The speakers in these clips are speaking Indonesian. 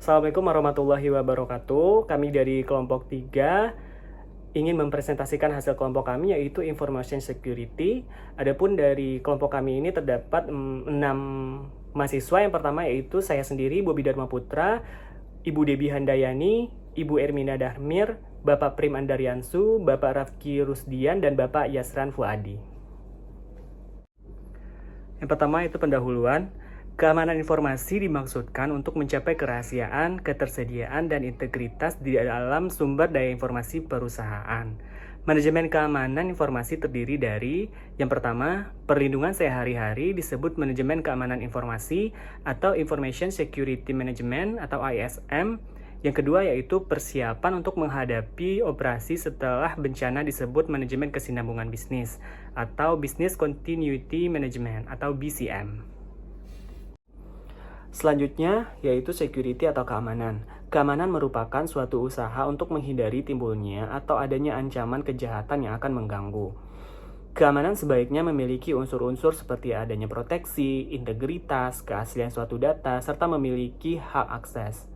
Assalamualaikum warahmatullahi wabarakatuh. Kami dari kelompok 3 ingin mempresentasikan hasil kelompok kami yaitu Information Security. Adapun dari kelompok kami ini terdapat 6 mahasiswa. Yang pertama yaitu saya sendiri, Bobi Dharma Putra, Ibu Debi Handayani, Ibu Ermina Dahmir, Bapak Prim Andariansu, Bapak Rafki Rusdian, dan Bapak Yasran Fuadi. Yang pertama itu pendahuluan. Keamanan informasi dimaksudkan untuk mencapai kerahasiaan, ketersediaan, dan integritas di dalam sumber daya informasi perusahaan. Manajemen keamanan informasi terdiri dari, yang pertama, perlindungan sehari-hari disebut manajemen keamanan informasi atau Information Security Management atau ISM. Yang kedua yaitu persiapan untuk menghadapi operasi setelah bencana disebut manajemen kesinambungan bisnis atau Business Continuity Management atau BCM. Selanjutnya, yaitu security atau keamanan. Keamanan merupakan suatu usaha untuk menghindari timbulnya atau adanya ancaman kejahatan yang akan mengganggu. Keamanan sebaiknya memiliki unsur-unsur seperti adanya proteksi, integritas, keaslian suatu data, serta memiliki hak akses.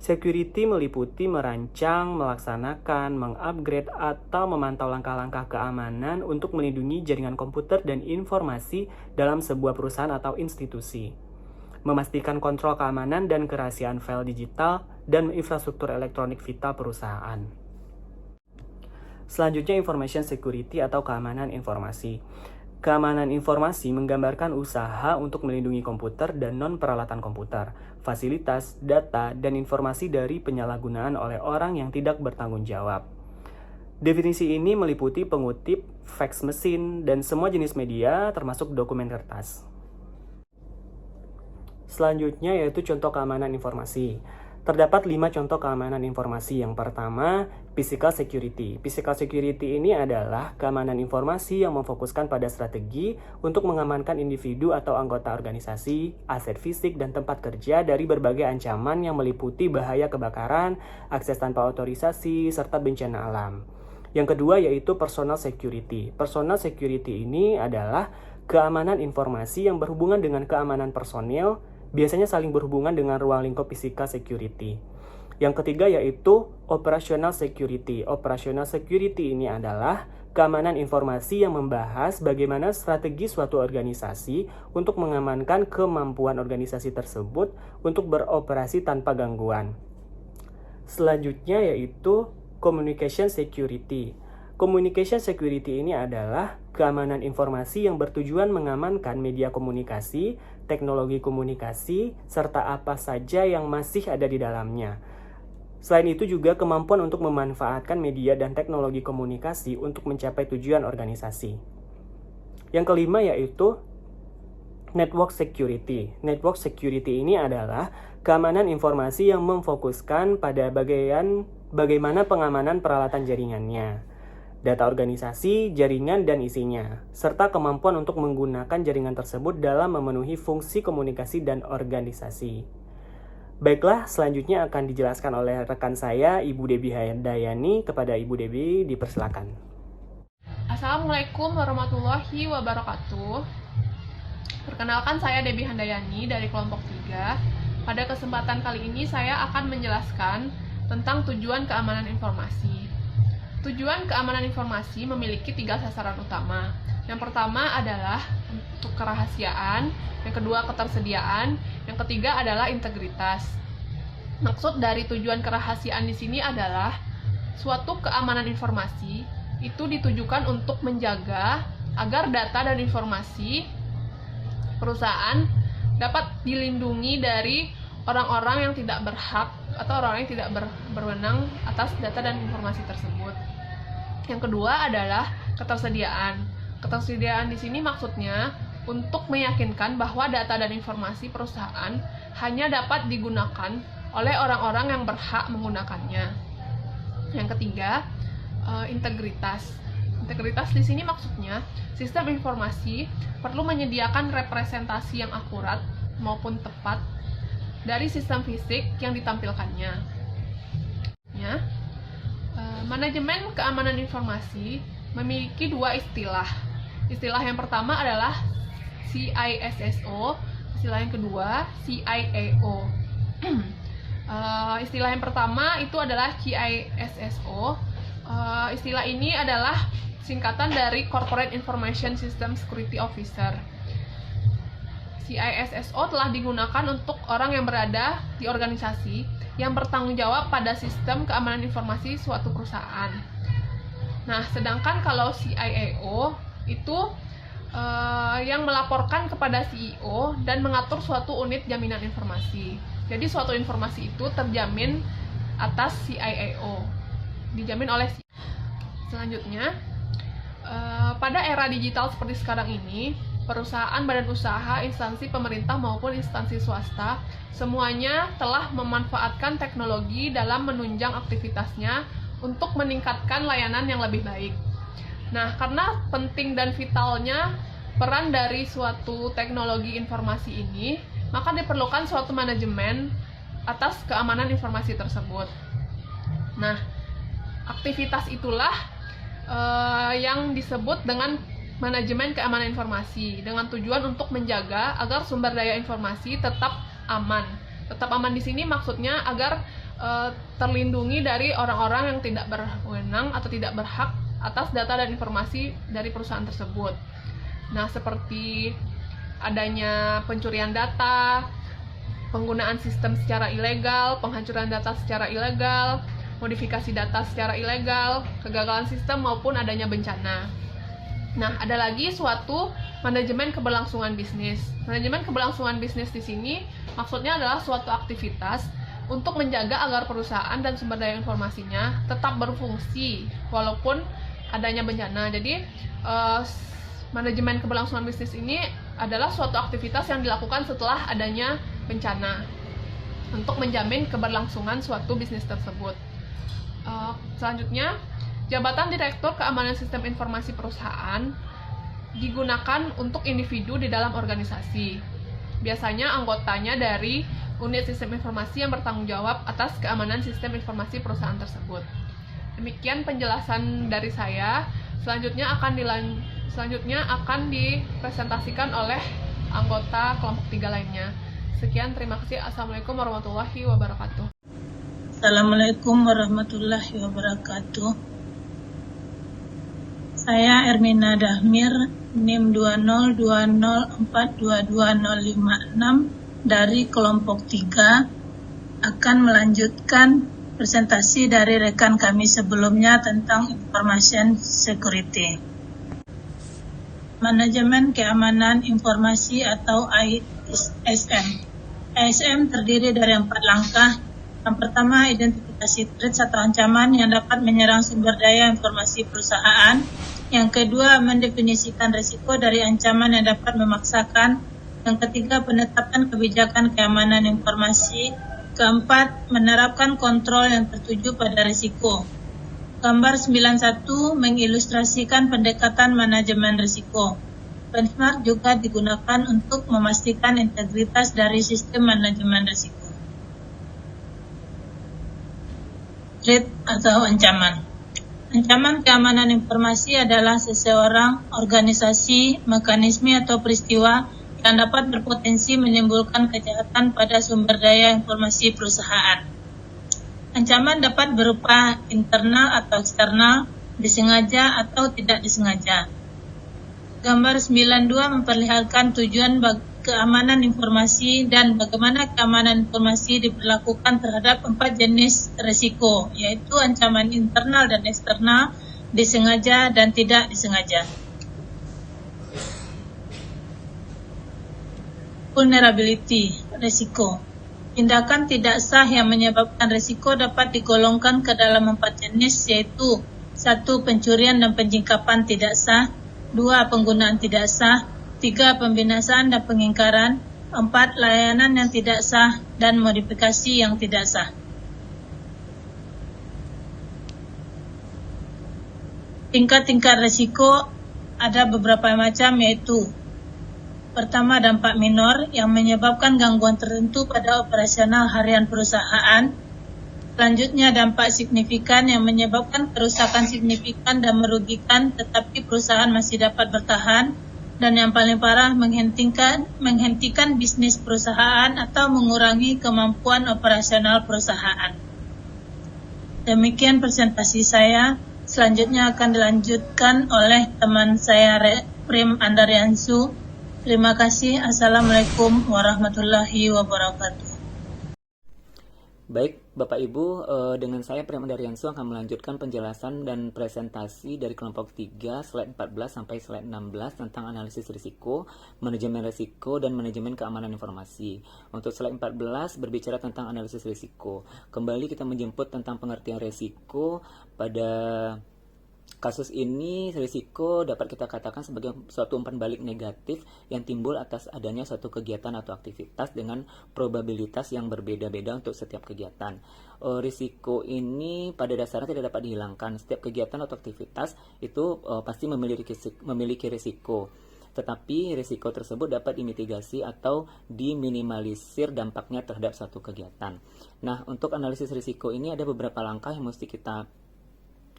Security meliputi merancang, melaksanakan, mengupgrade, atau memantau langkah-langkah keamanan untuk melindungi jaringan komputer dan informasi dalam sebuah perusahaan atau institusi. Memastikan kontrol keamanan dan kerahasiaan file digital dan infrastruktur elektronik vital perusahaan. Selanjutnya, information security atau keamanan informasi. Keamanan informasi menggambarkan usaha untuk melindungi komputer dan non-peralatan komputer, fasilitas, data, dan informasi dari penyalahgunaan oleh orang yang tidak bertanggung jawab. Definisi ini meliputi pengutip, fax machine, dan semua jenis media termasuk dokumen kertas. Selanjutnya yaitu contoh keamanan informasi. Terdapat 5 contoh keamanan informasi. Yang pertama, physical security. Physical security ini adalah keamanan informasi yang memfokuskan pada strategi untuk mengamankan individu atau anggota organisasi, aset fisik, dan tempat kerja dari berbagai ancaman yang meliputi bahaya kebakaran, akses tanpa otorisasi, serta bencana alam. Yang kedua yaitu personal security. Personal security ini adalah keamanan informasi yang berhubungan dengan keamanan personil, biasanya saling berhubungan dengan ruang lingkup physical security. Yang ketiga yaitu operational security. Operational security ini adalah keamanan informasi yang membahas bagaimana strategi suatu organisasi untuk mengamankan kemampuan organisasi tersebut untuk beroperasi tanpa gangguan. Selanjutnya yaitu communication security. Communication security ini adalah keamanan informasi yang bertujuan mengamankan media komunikasi, teknologi komunikasi, serta apa saja yang masih ada di dalamnya. Selain itu juga kemampuan untuk memanfaatkan media dan teknologi komunikasi untuk mencapai tujuan organisasi. Yang kelima yaitu network security. Network security ini adalah keamanan informasi yang memfokuskan pada bagaimana pengamanan peralatan jaringannya, data organisasi, jaringan, dan isinya, serta kemampuan untuk menggunakan jaringan tersebut dalam memenuhi fungsi komunikasi dan organisasi. Baiklah, selanjutnya akan dijelaskan oleh rekan saya, Ibu Debi Handayani. Kepada Ibu Debi, dipersilakan. Assalamualaikum warahmatullahi wabarakatuh. Perkenalkan, saya Debi Handayani dari kelompok 3. Pada kesempatan kali ini saya akan menjelaskan tentang tujuan keamanan informasi. Tujuan keamanan informasi memiliki 3 sasaran utama. Yang pertama adalah untuk kerahasiaan, yang kedua ketersediaan, yang ketiga adalah integritas. Maksud dari tujuan kerahasiaan di sini adalah suatu keamanan informasi itu ditujukan untuk menjaga agar data dan informasi perusahaan dapat dilindungi dari orang-orang yang tidak berhak atau orang yang tidak berwenang atas data dan informasi tersebut. Yang kedua adalah ketersediaan. Ketersediaan di sini maksudnya untuk meyakinkan bahwa data dan informasi perusahaan hanya dapat digunakan oleh orang-orang yang berhak menggunakannya. Yang ketiga, integritas. Integritas di sini maksudnya sistem informasi perlu menyediakan representasi yang akurat maupun tepat dari sistem fisik yang ditampilkannya. Manajemen keamanan informasi memiliki 2 istilah. Istilah yang pertama adalah CISSO, istilah yang kedua CIAO. Istilah yang pertama itu adalah CISSO. Istilah ini adalah singkatan dari Corporate Information System Security Officer. CISSO telah digunakan untuk orang yang berada di organisasi yang bertanggung jawab pada sistem keamanan informasi suatu perusahaan. Nah, sedangkan kalau CIAO itu yang melaporkan kepada CEO dan mengatur suatu unit jaminan informasi. Jadi suatu informasi itu terjamin atas CIAO, dijamin oleh CEO. Selanjutnya, pada era digital seperti sekarang ini, perusahaan, badan usaha, instansi pemerintah maupun instansi swasta, semuanya telah memanfaatkan teknologi dalam menunjang aktivitasnya untuk meningkatkan layanan yang lebih baik. Nah, karena penting dan vitalnya peran dari suatu teknologi informasi ini, maka diperlukan suatu manajemen atas keamanan informasi tersebut. Nah, aktivitas itulah yang disebut dengan manajemen keamanan informasi, dengan tujuan untuk menjaga agar sumber daya informasi tetap aman. Tetap aman di sini maksudnya agar terlindungi dari orang-orang yang tidak berwenang atau tidak berhak atas data dan informasi dari perusahaan tersebut. Nah, seperti adanya pencurian data, penggunaan sistem secara ilegal, penghancuran data secara ilegal, modifikasi data secara ilegal, kegagalan sistem maupun adanya bencana. Nah, ada lagi suatu manajemen keberlangsungan bisnis. Manajemen keberlangsungan bisnis di sini maksudnya adalah suatu aktivitas untuk menjaga agar perusahaan dan sumber daya informasinya tetap berfungsi walaupun adanya bencana. Jadi, manajemen keberlangsungan bisnis ini adalah suatu aktivitas yang dilakukan setelah adanya bencana untuk menjamin keberlangsungan suatu bisnis tersebut. Selanjutnya, jabatan Direktur Keamanan Sistem Informasi Perusahaan digunakan untuk individu di dalam organisasi. Biasanya anggotanya dari unit sistem informasi yang bertanggung jawab atas keamanan sistem informasi perusahaan tersebut. Demikian penjelasan dari saya. Selanjutnya akan dipresentasikan oleh anggota kelompok 3 lainnya. Sekian, terima kasih. Assalamualaikum warahmatullahi wabarakatuh. Assalamualaikum warahmatullahi wabarakatuh. Saya Ermina Dahmir, NIM 202042256 dari kelompok 3 akan melanjutkan presentasi dari rekan kami sebelumnya tentang information security. Manajemen keamanan informasi atau ISM. ISM terdiri dari 4 langkah. Yang pertama, identifikasi threat atau ancaman yang dapat menyerang sumber daya informasi perusahaan. Yang kedua, mendefinisikan risiko dari ancaman yang dapat memaksakan. Yang ketiga, penetapan kebijakan keamanan informasi. Keempat, menerapkan kontrol yang tertuju pada risiko. Gambar 91 mengilustrasikan pendekatan manajemen risiko. Benchmark juga digunakan untuk memastikan integritas dari sistem manajemen risiko. Threat atau ancaman. Ancaman keamanan informasi adalah seseorang, organisasi, mekanisme atau peristiwa yang dapat berpotensi menimbulkan kejahatan pada sumber daya informasi perusahaan. Ancaman dapat berupa internal atau eksternal, disengaja atau tidak disengaja. Gambar 92 memperlihatkan tujuan keamanan informasi dan bagaimana keamanan informasi diberlakukan terhadap 4 jenis risiko, yaitu ancaman internal dan eksternal, disengaja dan tidak disengaja. Vulnerability, risiko. Tindakan tidak sah yang menyebabkan risiko dapat digolongkan ke dalam 4 jenis, yaitu 1. Pencurian dan penyingkapan tidak sah, 2. Penggunaan tidak sah, 3. Pembinasaan dan pengingkaran, 4. Layanan yang tidak sah, dan modifikasi yang tidak sah. Tingkat-tingkat risiko ada beberapa macam, yaitu pertama, dampak minor yang menyebabkan gangguan tertentu pada operasional harian perusahaan. Selanjutnya, dampak signifikan yang menyebabkan kerusakan signifikan dan merugikan tetapi perusahaan masih dapat bertahan. dan yang paling parah menghentikan bisnis perusahaan atau mengurangi kemampuan operasional perusahaan. Demikian presentasi saya. Selanjutnya akan dilanjutkan oleh teman saya Prim Andariansu. Terima kasih. Assalamualaikum warahmatullahi wabarakatuh. Baik, Bapak Ibu, dengan saya Prem Andariansu akan melanjutkan penjelasan dan presentasi dari kelompok 3, slide 14 sampai slide 16 tentang analisis risiko, manajemen risiko, dan manajemen keamanan informasi. Untuk slide 14 berbicara tentang analisis risiko. Kembali kita menjemput tentang pengertian risiko. Pada kasus ini, risiko dapat kita katakan sebagai suatu umpan balik negatif yang timbul atas adanya suatu kegiatan atau aktivitas dengan probabilitas yang berbeda-beda untuk setiap kegiatan. Risiko ini pada dasarnya tidak dapat dihilangkan. Setiap kegiatan atau aktivitas itu pasti memiliki risiko. Tetapi risiko tersebut dapat dimitigasi atau diminimalisir dampaknya terhadap suatu kegiatan. Nah, untuk analisis risiko ini ada beberapa langkah yang mesti kita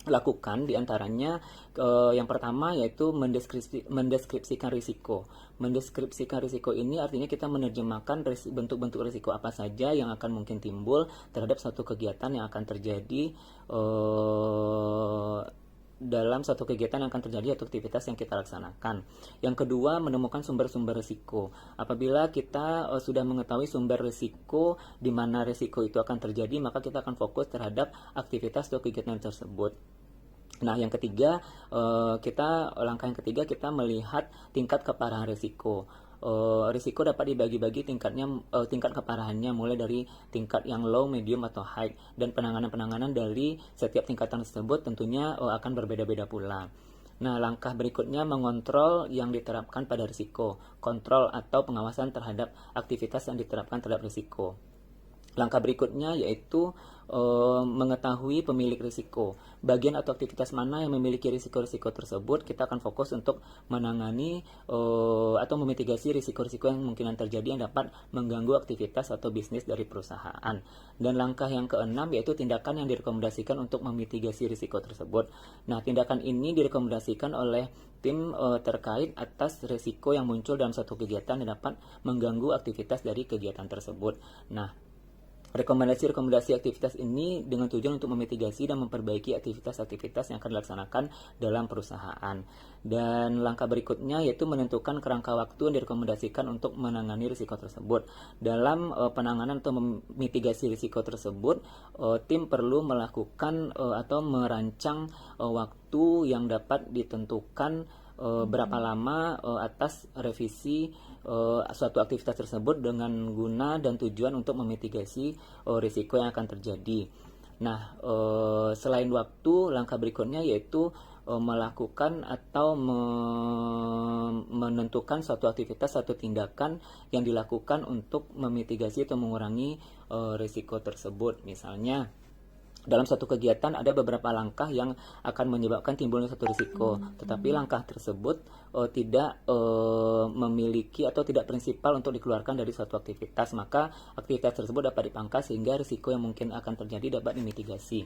lakukan. Diantaranya yang pertama yaitu mendeskripsikan risiko. Mendeskripsikan risiko ini artinya kita menerjemahkan bentuk-bentuk risiko apa saja yang akan mungkin timbul terhadap suatu kegiatan yang akan terjadi dalam suatu kegiatan yang akan terjadi atau aktivitas yang kita laksanakan. Yang kedua, menemukan sumber-sumber risiko. Apabila kita sudah mengetahui sumber risiko di mana risiko itu akan terjadi, maka kita akan fokus terhadap aktivitas atau kegiatan tersebut. Nah, yang ketiga, langkah yang ketiga kita melihat tingkat keparahan risiko. Risiko dapat dibagi-bagi tingkat keparahannya mulai dari tingkat yang low, medium, atau high, dan penanganan dari setiap tingkatan tersebut tentunya akan berbeda-beda pula. Nah, langkah berikutnya mengontrol yang diterapkan pada risiko, kontrol atau pengawasan terhadap aktivitas yang diterapkan terhadap risiko. Langkah berikutnya yaitu mengetahui pemilik risiko. Bagian atau aktivitas mana yang memiliki risiko-risiko tersebut, kita akan fokus untuk menangani atau memitigasi risiko-risiko yang kemungkinan terjadi yang dapat mengganggu aktivitas atau bisnis dari perusahaan. Dan langkah yang keenam yaitu tindakan yang direkomendasikan untuk memitigasi risiko tersebut. Nah, tindakan ini direkomendasikan oleh tim terkait atas risiko yang muncul dalam suatu kegiatan yang dapat mengganggu aktivitas dari kegiatan tersebut. Nah, rekomendasi aktivitas ini dengan tujuan untuk memitigasi dan memperbaiki aktivitas-aktivitas yang akan dilaksanakan dalam perusahaan. Dan langkah berikutnya yaitu menentukan kerangka waktu yang direkomendasikan untuk menangani risiko tersebut. Dalam penanganan atau memitigasi risiko tersebut, tim perlu melakukan atau merancang waktu yang dapat ditentukan berapa lama atas revisi suatu aktivitas tersebut dengan guna dan tujuan untuk memitigasi risiko yang akan terjadi. Nah, selain waktu, langkah berikutnya yaitu melakukan atau menentukan suatu aktivitas, suatu tindakan yang dilakukan untuk memitigasi atau mengurangi risiko tersebut. Misalnya, dalam suatu kegiatan ada beberapa langkah yang akan menyebabkan timbulnya suatu risiko, tetapi langkah tersebut tidak memiliki atau tidak prinsipal untuk dikeluarkan dari suatu aktivitas, maka aktivitas tersebut dapat dipangkas sehingga risiko yang mungkin akan terjadi dapat dimitigasi.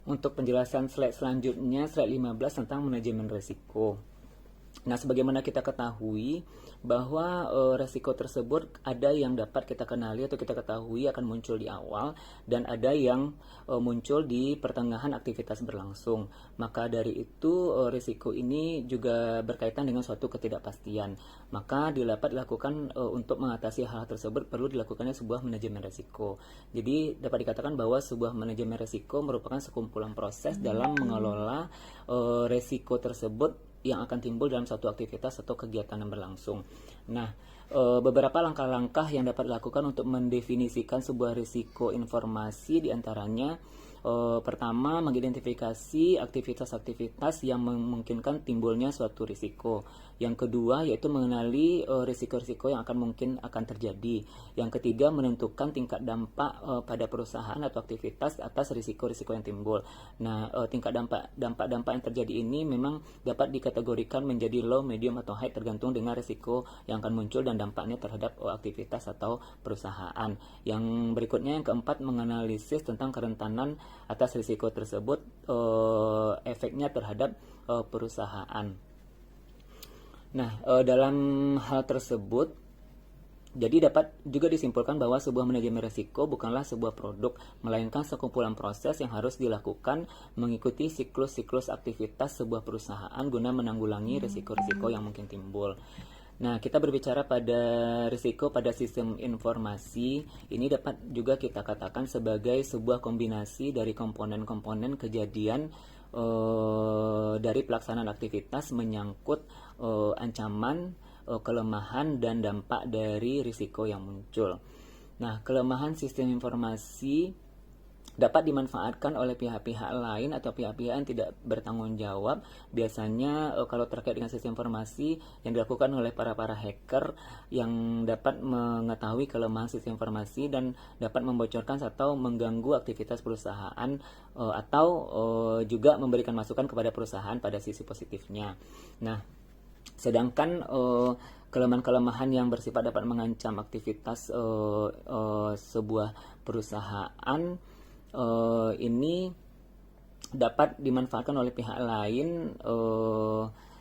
Untuk penjelasan slide selanjutnya, slide 15 tentang manajemen risiko. Nah, sebagaimana kita ketahui bahwa resiko tersebut ada yang dapat kita kenali atau kita ketahui akan muncul di awal dan ada yang muncul di pertengahan aktivitas berlangsung. Maka dari itu risiko ini juga berkaitan dengan suatu ketidakpastian. Maka dapat dilakukan untuk mengatasi hal tersebut perlu dilakukannya sebuah manajemen risiko. Jadi dapat dikatakan bahwa sebuah manajemen risiko merupakan sekumpulan proses dalam mengelola risiko tersebut yang akan timbul dalam suatu aktivitas atau kegiatan yang berlangsung. Nah, beberapa langkah-langkah yang dapat dilakukan untuk mendefinisikan sebuah risiko informasi diantaranya pertama, mengidentifikasi aktivitas-aktivitas yang memungkinkan timbulnya suatu risiko. Yang kedua, yaitu mengenali risiko-risiko yang mungkin akan terjadi. Yang ketiga, menentukan tingkat dampak pada perusahaan atau aktivitas atas risiko-risiko yang timbul. Nah, tingkat dampak yang terjadi ini memang dapat dikategorikan menjadi low, medium, atau high tergantung dengan risiko yang akan muncul dan dampaknya terhadap aktivitas atau perusahaan. Yang berikutnya, yang keempat, menganalisis tentang kerentanan atas risiko tersebut, efeknya terhadap perusahaan. Nah, dalam hal tersebut, jadi dapat juga disimpulkan bahwa sebuah manajemen risiko bukanlah sebuah produk, melainkan sekumpulan proses yang harus dilakukan mengikuti siklus-siklus aktivitas sebuah perusahaan guna menanggulangi risiko-risiko yang mungkin timbul. Nah, kita berbicara pada risiko pada sistem informasi, ini dapat juga kita katakan sebagai sebuah kombinasi dari komponen-komponen kejadian dari pelaksanaan aktivitas menyangkut ancaman, kelemahan, dan dampak dari risiko yang muncul. Nah, kelemahan sistem informasi dapat dimanfaatkan oleh pihak-pihak lain atau pihak-pihak yang tidak bertanggung jawab. Biasanya kalau terkait dengan sistem informasi yang dilakukan oleh para hacker yang dapat mengetahui kelemahan sistem informasi dan dapat membocorkan atau mengganggu aktivitas perusahaan, atau juga memberikan masukan kepada perusahaan pada sisi positifnya. Nah, sedangkan kelemahan-kelemahan yang bersifat dapat mengancam aktivitas sebuah perusahaan ini dapat dimanfaatkan oleh pihak lain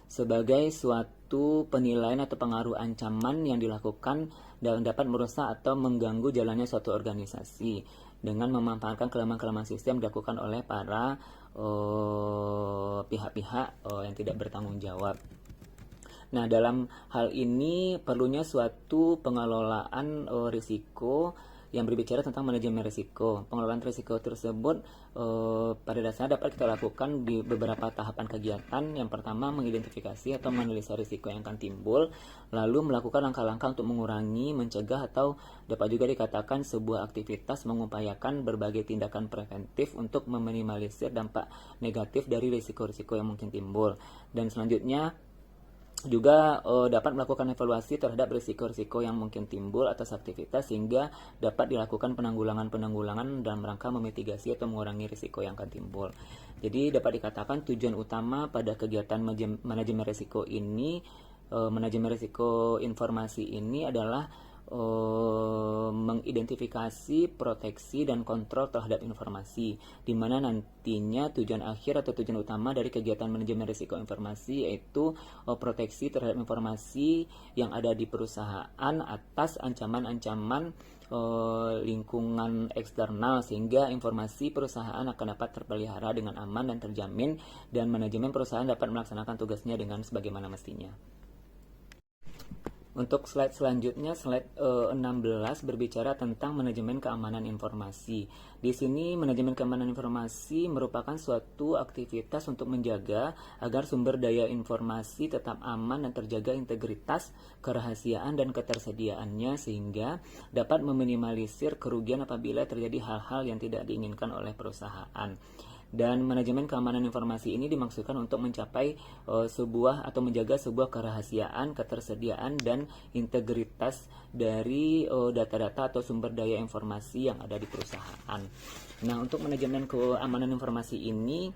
sebagai suatu penilaian atau pengaruh ancaman yang dilakukan dan dapat merusak atau mengganggu jalannya suatu organisasi dengan memanfaatkan kelemahan-kelemahan sistem dilakukan oleh para pihak-pihak yang tidak bertanggung jawab. Nah, dalam hal ini perlunya suatu pengelolaan risiko yang berbicara tentang manajemen risiko. Pengelolaan risiko tersebut pada dasarnya dapat kita lakukan di beberapa tahapan kegiatan. Yang pertama, mengidentifikasi atau menganalisa risiko yang akan timbul, lalu melakukan langkah-langkah untuk mengurangi, mencegah, atau dapat juga dikatakan sebuah aktivitas mengupayakan berbagai tindakan preventif untuk meminimalisir dampak negatif dari risiko-risiko yang mungkin timbul. Dan selanjutnya juga dapat melakukan evaluasi terhadap risiko-risiko yang mungkin timbul atas aktivitas sehingga dapat dilakukan penanggulangan dalam rangka memitigasi atau mengurangi risiko yang akan timbul. Jadi dapat dikatakan tujuan utama pada kegiatan manajemen risiko ini, manajemen risiko informasi ini adalah mengidentifikasi, proteksi, dan kontrol terhadap informasi, di mana nantinya tujuan akhir atau tujuan utama dari kegiatan manajemen risiko informasi yaitu proteksi terhadap informasi yang ada di perusahaan atas ancaman-ancaman lingkungan eksternal, sehingga informasi perusahaan akan dapat terpelihara dengan aman dan terjamin, dan manajemen perusahaan dapat melaksanakan tugasnya dengan sebagaimana mestinya. Untuk slide selanjutnya, slide 16 berbicara tentang manajemen keamanan informasi. Di sini manajemen keamanan informasi merupakan suatu aktivitas untuk menjaga agar sumber daya informasi tetap aman dan terjaga integritas, kerahasiaan, dan ketersediaannya sehingga dapat meminimalisir kerugian apabila terjadi hal-hal yang tidak diinginkan oleh perusahaan. Dan manajemen keamanan informasi ini dimaksudkan untuk mencapai sebuah atau menjaga sebuah kerahasiaan, ketersediaan, dan integritas dari data-data atau sumber daya informasi yang ada di perusahaan. Nah, untuk manajemen keamanan informasi ini,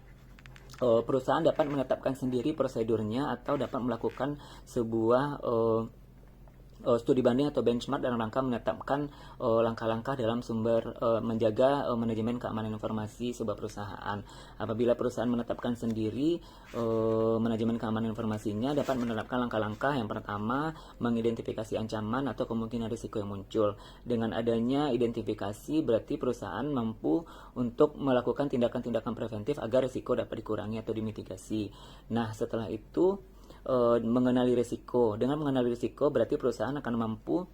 perusahaan dapat menetapkan sendiri prosedurnya atau dapat melakukan sebuah studi banding atau benchmark dalam rangka menetapkan langkah-langkah dalam menjaga manajemen keamanan informasi sebuah perusahaan. Apabila perusahaan menetapkan sendiri manajemen keamanan informasinya, dapat menerapkan langkah-langkah. Yang pertama, mengidentifikasi ancaman atau kemungkinan risiko yang muncul. Dengan adanya identifikasi, berarti perusahaan mampu untuk melakukan tindakan-tindakan preventif agar risiko dapat dikurangi atau dimitigasi. Nah, setelah itu mengenali risiko. Dengan mengenali risiko berarti perusahaan akan mampu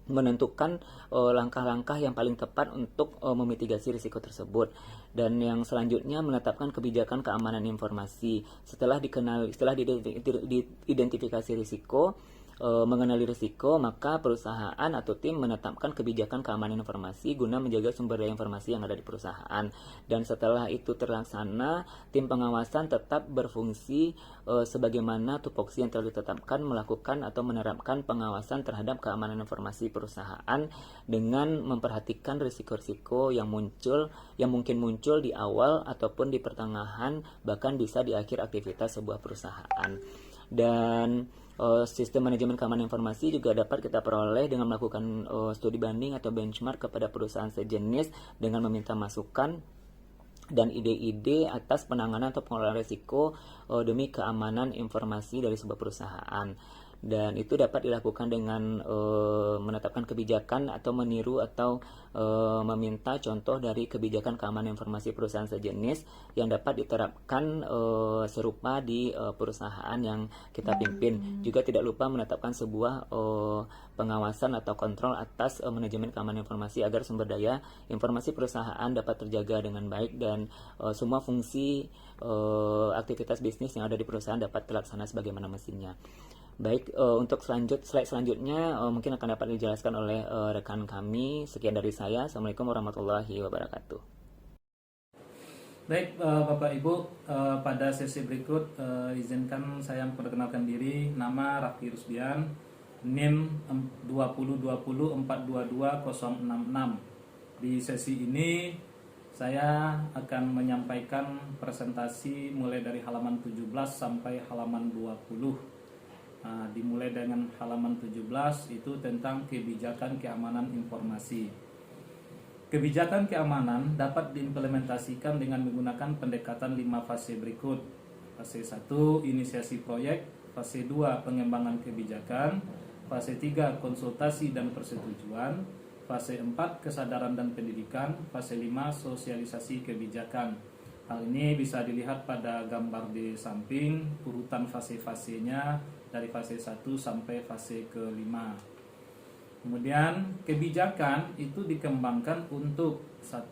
menentukan langkah-langkah yang paling tepat untuk memitigasi risiko tersebut. Dan yang selanjutnya, menetapkan kebijakan keamanan informasi. Setelah diidentifikasi risiko, mengenali risiko, maka perusahaan atau tim menetapkan kebijakan keamanan informasi guna menjaga sumber daya informasi yang ada di perusahaan. Dan setelah itu terlaksana, tim pengawasan tetap berfungsi sebagaimana tupoksi yang telah ditetapkan, melakukan atau menerapkan pengawasan terhadap keamanan informasi perusahaan dengan memperhatikan risiko-risiko yang mungkin muncul di awal ataupun di pertengahan, bahkan bisa di akhir aktivitas sebuah perusahaan. Dan sistem manajemen keamanan informasi juga dapat kita peroleh dengan melakukan studi banding atau benchmark kepada perusahaan sejenis dengan meminta masukan dan ide-ide atas penanganan atau pengelolaan risiko demi keamanan informasi dari sebuah perusahaan. Dan itu dapat dilakukan dengan menetapkan kebijakan atau meniru atau meminta contoh dari kebijakan keamanan informasi perusahaan sejenis yang dapat diterapkan serupa di perusahaan yang kita pimpin. Juga tidak lupa menetapkan sebuah pengawasan atau kontrol atas manajemen keamanan informasi agar sumber daya informasi perusahaan dapat terjaga dengan baik dan semua fungsi aktivitas bisnis yang ada di perusahaan dapat terlaksana sebagaimana mestinya. Baik, untuk slide selanjutnya mungkin akan dapat dijelaskan oleh rekan kami. Sekian dari saya. Assalamualaikum warahmatullahi wabarakatuh. Baik, Bapak Ibu, pada sesi berikut izinkan saya memperkenalkan diri. Nama Raffi Rusdian, NIM 2020422066. Di sesi ini saya akan menyampaikan presentasi mulai dari halaman 17 sampai halaman 20. Dimulai dengan halaman 17 itu tentang kebijakan keamanan informasi. Kebijakan keamanan dapat diimplementasikan dengan menggunakan pendekatan 5 fase berikut. Fase 1, inisiasi proyek. Fase 2, pengembangan kebijakan. Fase 3, konsultasi dan persetujuan. Fase 4, kesadaran dan pendidikan. Fase 5, sosialisasi kebijakan. Hal ini bisa dilihat pada gambar di samping, urutan fase-fasenya dari fase 1 sampai fase ke-5. Kemudian kebijakan itu dikembangkan untuk 1.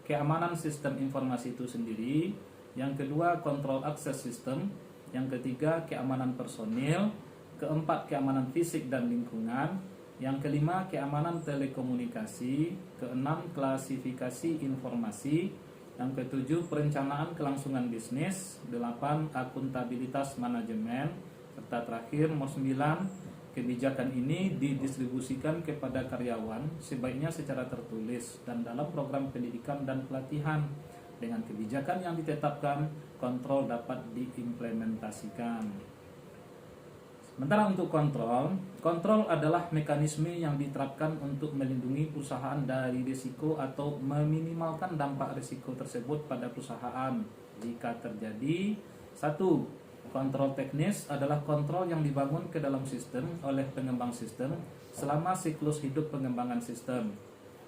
Keamanan sistem informasi itu sendiri. Yang kedua, kontrol akses sistem. Yang ketiga, keamanan personil. Keempat, keamanan fisik dan lingkungan. Yang kelima, keamanan telekomunikasi. Keenam, klasifikasi informasi. Yang ketujuh, perencanaan kelangsungan bisnis. 8, akuntabilitas manajemen. Serta terakhir, nomor 9, kebijakan ini didistribusikan kepada karyawan sebaiknya secara tertulis dan dalam program pendidikan dan pelatihan. Dengan kebijakan yang ditetapkan, kontrol dapat diimplementasikan. Sementara untuk kontrol adalah mekanisme yang diterapkan untuk melindungi perusahaan dari risiko atau meminimalkan dampak risiko tersebut pada perusahaan. Jika terjadi, 1. Kontrol teknis adalah kontrol yang dibangun ke dalam sistem oleh pengembang sistem selama siklus hidup pengembangan sistem.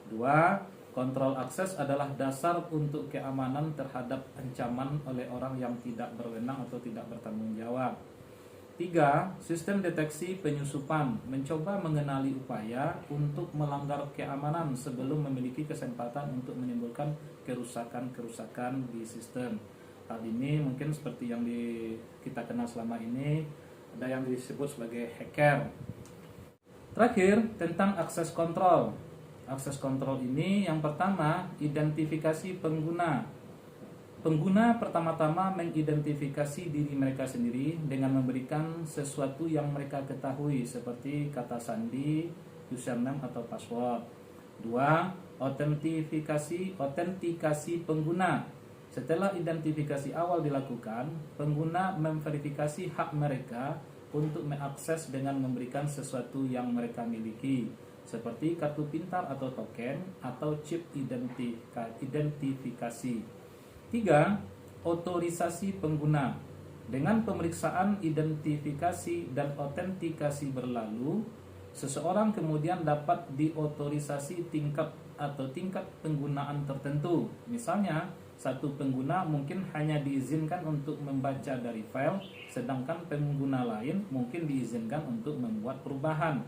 2. Kontrol akses adalah dasar untuk keamanan terhadap ancaman oleh orang yang tidak berwenang atau tidak bertanggung jawab. 3. Sistem deteksi penyusupan mencoba mengenali upaya untuk melanggar keamanan sebelum memiliki kesempatan untuk menimbulkan kerusakan-kerusakan di sistem. Hal ini mungkin seperti yang kita kenal selama ini, ada yang disebut sebagai hacker. Terakhir, tentang akses kontrol. Akses kontrol ini yang pertama, identifikasi pengguna. Pengguna pertama-tama mengidentifikasi diri mereka sendiri dengan memberikan sesuatu yang mereka ketahui seperti kata sandi, username atau password. 2. Autentikasi pengguna. Setelah identifikasi awal dilakukan, pengguna memverifikasi hak mereka untuk mengakses dengan memberikan sesuatu yang mereka miliki, seperti kartu pintar atau token atau chip identifikasi. 3. Otorisasi pengguna. Dengan pemeriksaan identifikasi dan autentikasi berlalu, seseorang kemudian dapat diotorisasi tingkat penggunaan tertentu. Misalnya, satu pengguna mungkin hanya diizinkan untuk membaca dari file, sedangkan pengguna lain mungkin diizinkan untuk membuat perubahan.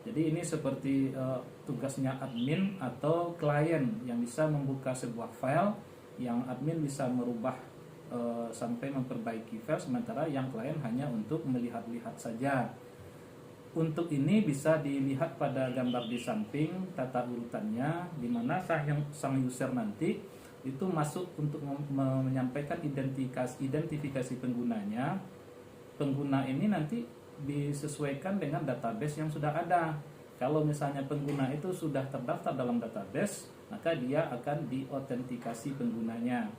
Jadi ini seperti tugasnya admin atau klien yang bisa membuka sebuah file, yang admin bisa merubah sampai memperbaiki file, sementara yang klien hanya untuk melihat-lihat saja. Untuk ini bisa dilihat pada gambar di samping tata urutannya, di mana sang user nanti itu masuk untuk menyampaikan identifikasi penggunanya. Pengguna ini nanti disesuaikan dengan database yang sudah ada. Kalau misalnya pengguna itu sudah terdaftar dalam database, maka dia akan diautentikasi penggunanya.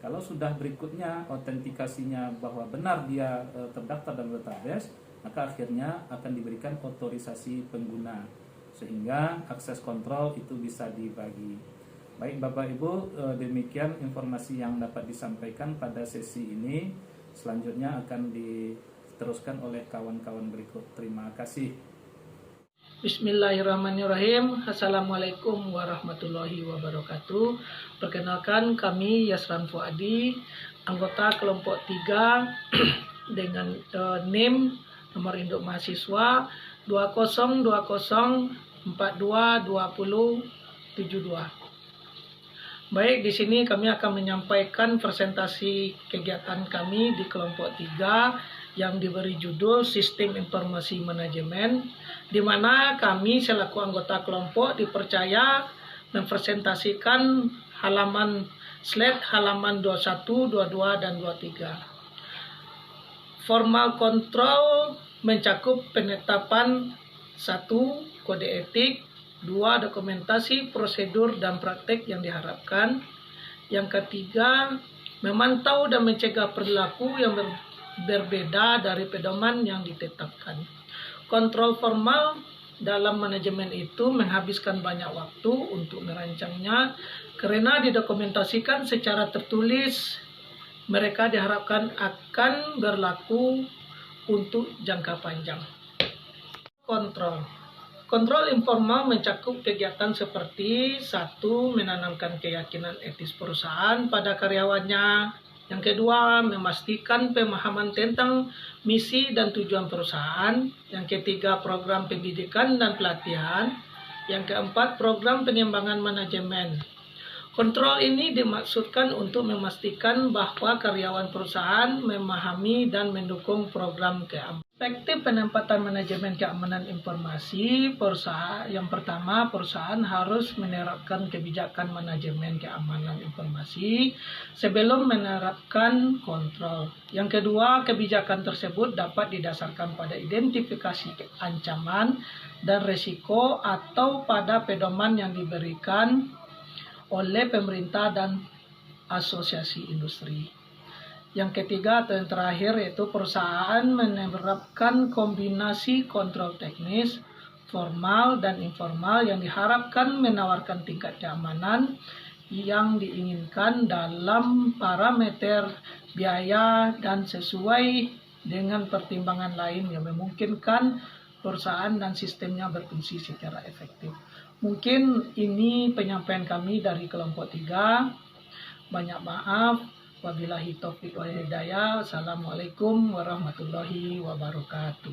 Kalau sudah berikutnya autentikasinya bahwa benar dia terdaftar dalam database, maka akhirnya akan diberikan otorisasi pengguna, sehingga akses kontrol itu bisa dibagi. Baik Bapak Ibu, demikian informasi yang dapat disampaikan pada sesi ini. Selanjutnya akan diteruskan oleh kawan-kawan berikut. Terima kasih. Bismillahirrahmanirrahim. Assalamualaikum warahmatullahi wabarakatuh. Perkenalkan, kami Yasran Fuadi, anggota kelompok 3 dengan NIM nomor induk mahasiswa 2020422072. Baik, di sini kami akan menyampaikan presentasi kegiatan kami di kelompok 3 yang diberi judul Sistem Informasi Manajemen, di mana kami selaku anggota kelompok dipercaya mempresentasikan slide halaman 21, 22, dan 23. Formal control mencakup penetapan 1. Kode etik, 2. Dokumentasi, prosedur, dan praktek yang diharapkan. Yang ketiga, memantau dan mencegah perilaku yang berbeda dari pedoman yang ditetapkan. Kontrol formal dalam manajemen itu menghabiskan banyak waktu untuk merancangnya karena didokumentasikan secara tertulis. Mereka diharapkan akan berlaku untuk jangka panjang. Kontrol informal mencakup kegiatan seperti 1. Menanamkan keyakinan etis perusahaan pada karyawannya. Yang kedua, memastikan pemahaman tentang misi dan tujuan perusahaan. Yang ketiga, program pendidikan dan pelatihan. Yang keempat, program pengembangan manajemen. Kontrol ini dimaksudkan untuk memastikan bahwa karyawan perusahaan memahami dan mendukung program keamanan. Perspektif penempatan manajemen keamanan informasi perusahaan. Yang pertama, perusahaan harus menerapkan kebijakan manajemen keamanan informasi sebelum menerapkan kontrol. Yang kedua, kebijakan tersebut dapat didasarkan pada identifikasi ancaman dan risiko atau pada pedoman yang diberikan oleh pemerintah dan asosiasi industri. Yang ketiga atau yang terakhir yaitu perusahaan menerapkan kombinasi kontrol teknis, formal dan informal yang diharapkan menawarkan tingkat keamanan yang diinginkan dalam parameter biaya dan sesuai dengan pertimbangan lain yang memungkinkan perusahaan dan sistemnya berfungsi secara efektif. Mungkin ini penyampaian kami dari kelompok 3. Banyak maaf. Wabillahi taufiq wal hidayah. Assalamualaikum warahmatullahi wabarakatuh.